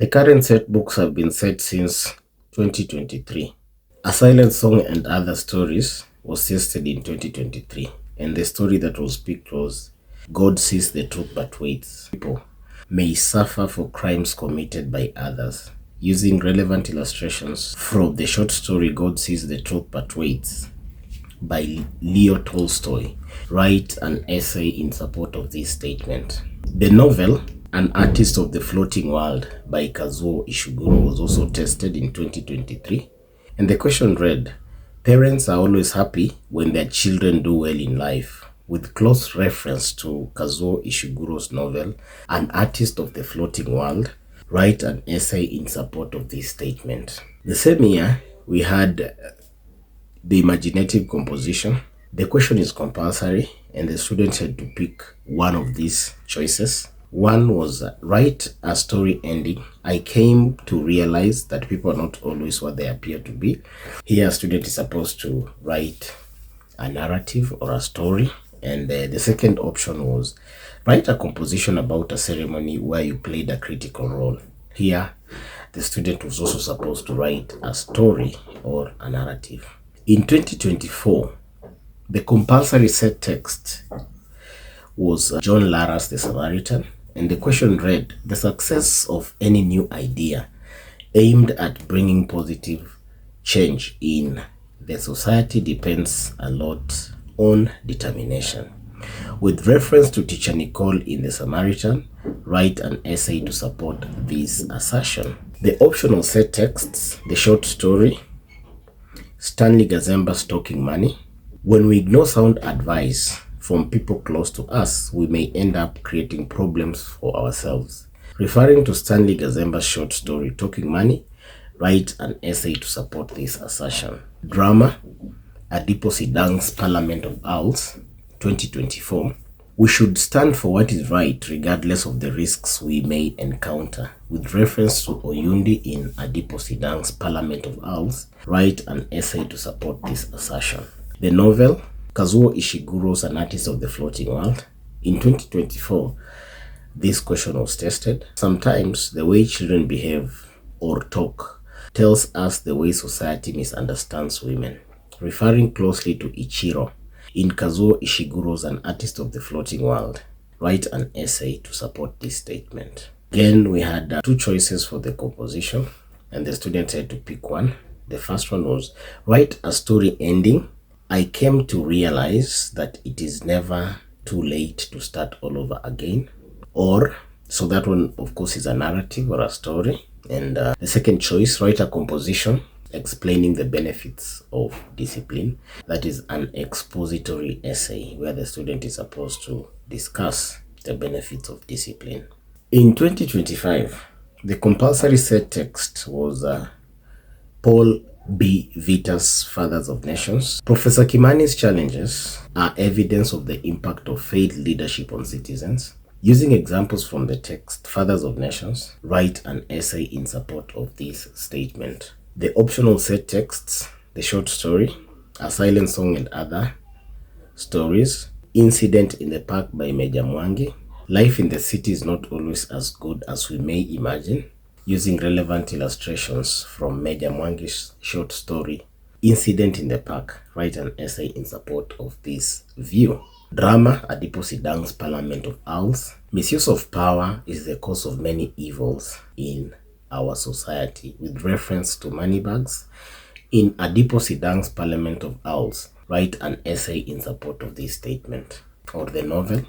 The current set books have been set since 2023. A Silent Song and Other Stories was tested in 2023, and the story that was picked was God Sees the Truth But Waits. People may suffer for crimes committed by others. Using relevant illustrations from the short story God Sees the Truth But Waits by Leo Tolstoy, write an essay in support of this statement. The novel An Artist of the Floating World by Kazuo Ishiguro was also tested in 2023, and the question read, parents are always happy when their children do well in life, with close reference to Kazuo Ishiguro's novel An Artist of the Floating World. Write an essay in support of this statement. The same year, we had the imaginative composition. The question is compulsory, and the students had to pick one of these choices. One was write a story ending. I came to realize that people are not always what they appear to be. Here, a student is supposed to write a narrative or a story. And the second option was write a composition about a ceremony where you played a critical role. Here, the student was also supposed to write a story or a narrative. In 2024, the compulsory set text was John Lara's The Samaritan, and the question read, the success of any new idea aimed at bringing positive change in the society depends a lot on determination. With reference to Teacher Nicole in The Samaritan, write an essay to support this assertion. The optional set texts, the short story, Stanley Gazemba's Talking Money. When we ignore sound advice from people close to us, we may end up creating problems for ourselves. Referring to Stanley Gazemba's short story, Talking Money, write an essay to support this assertion. Drama, Adipo Sidang's Parliament of Owls, 2024. We should stand for what is right regardless of the risks we may encounter. With reference to Oyundi in Adipo Sidang's Parliament of Owls, write an essay to support this assertion. The novel, Kazuo Ishiguro's An Artist of the Floating World. In 2024, this question was tested. Sometimes the way children behave or talk tells us the way society misunderstands women. Referring closely to Ichiro in Kazuo Ishiguro's An Artist of the Floating World, write an essay to support this statement. Again, we had two choices for the composition, and the students had to pick one. The first one was write a story ending. I came to realize that it is never too late to start all over again. Or, so that one, of course, is a narrative or a story. And the second choice, write a composition explaining the benefits of discipline. That is an expository essay where the student is supposed to discuss the benefits of discipline. In 2025, the compulsory set text was Paul B. Vita's Fathers of Nations. Professor Kimani's challenges are evidence of the impact of failed leadership on citizens. Using examples from the text, Fathers of Nations, write an essay in support of this statement. The optional set texts, the short story, A Silent Song and Other Stories, Incident in the Park by Meja Mwangi, Life in the City is Not Always as Good as We May Imagine, using relevant illustrations from Meja Mwangi's short story, Incident in the Park, write an essay in support of this view. Drama, Adipo Sidang's Parliament of Owls, misuse of power is the cause of many evils in our society, with reference to moneybags. In Adipo Sidang's Parliament of Owls, write an essay in support of this statement. Or the novel,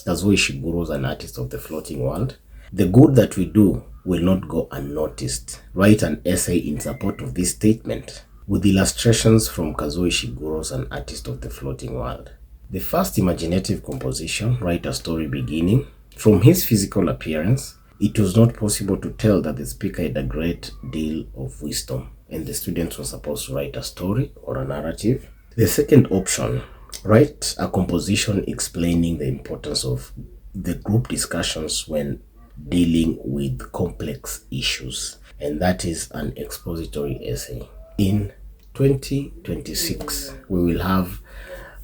Kazuo Ishiguro's An Artist of the Floating World. The good that we do will not go unnoticed. Write an essay in support of this statement, with illustrations from Kazuo Ishiguro's An Artist of the Floating World. The first imaginative composition, write a story beginning. From his physical appearance, it was not possible to tell that the speaker had a great deal of wisdom, and the students were supposed to write a story or a narrative. The second option, write a composition explaining the importance of the group discussions when dealing with complex issues, and that is an expository essay. In 2026, we will have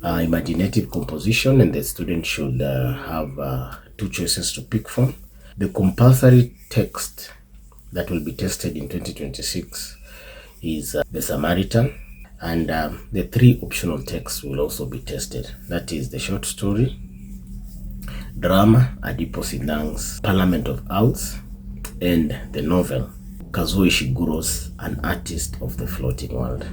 imaginative composition, and the student should have two choices to pick from. The compulsory text that will be tested in 2026 is The Samaritan, and the 3 optional texts will also be tested. That is the short story, drama Adipo Sidang's Parliament of Owls, and the novel Kazuo Ishiguro's An Artist of the Floating World.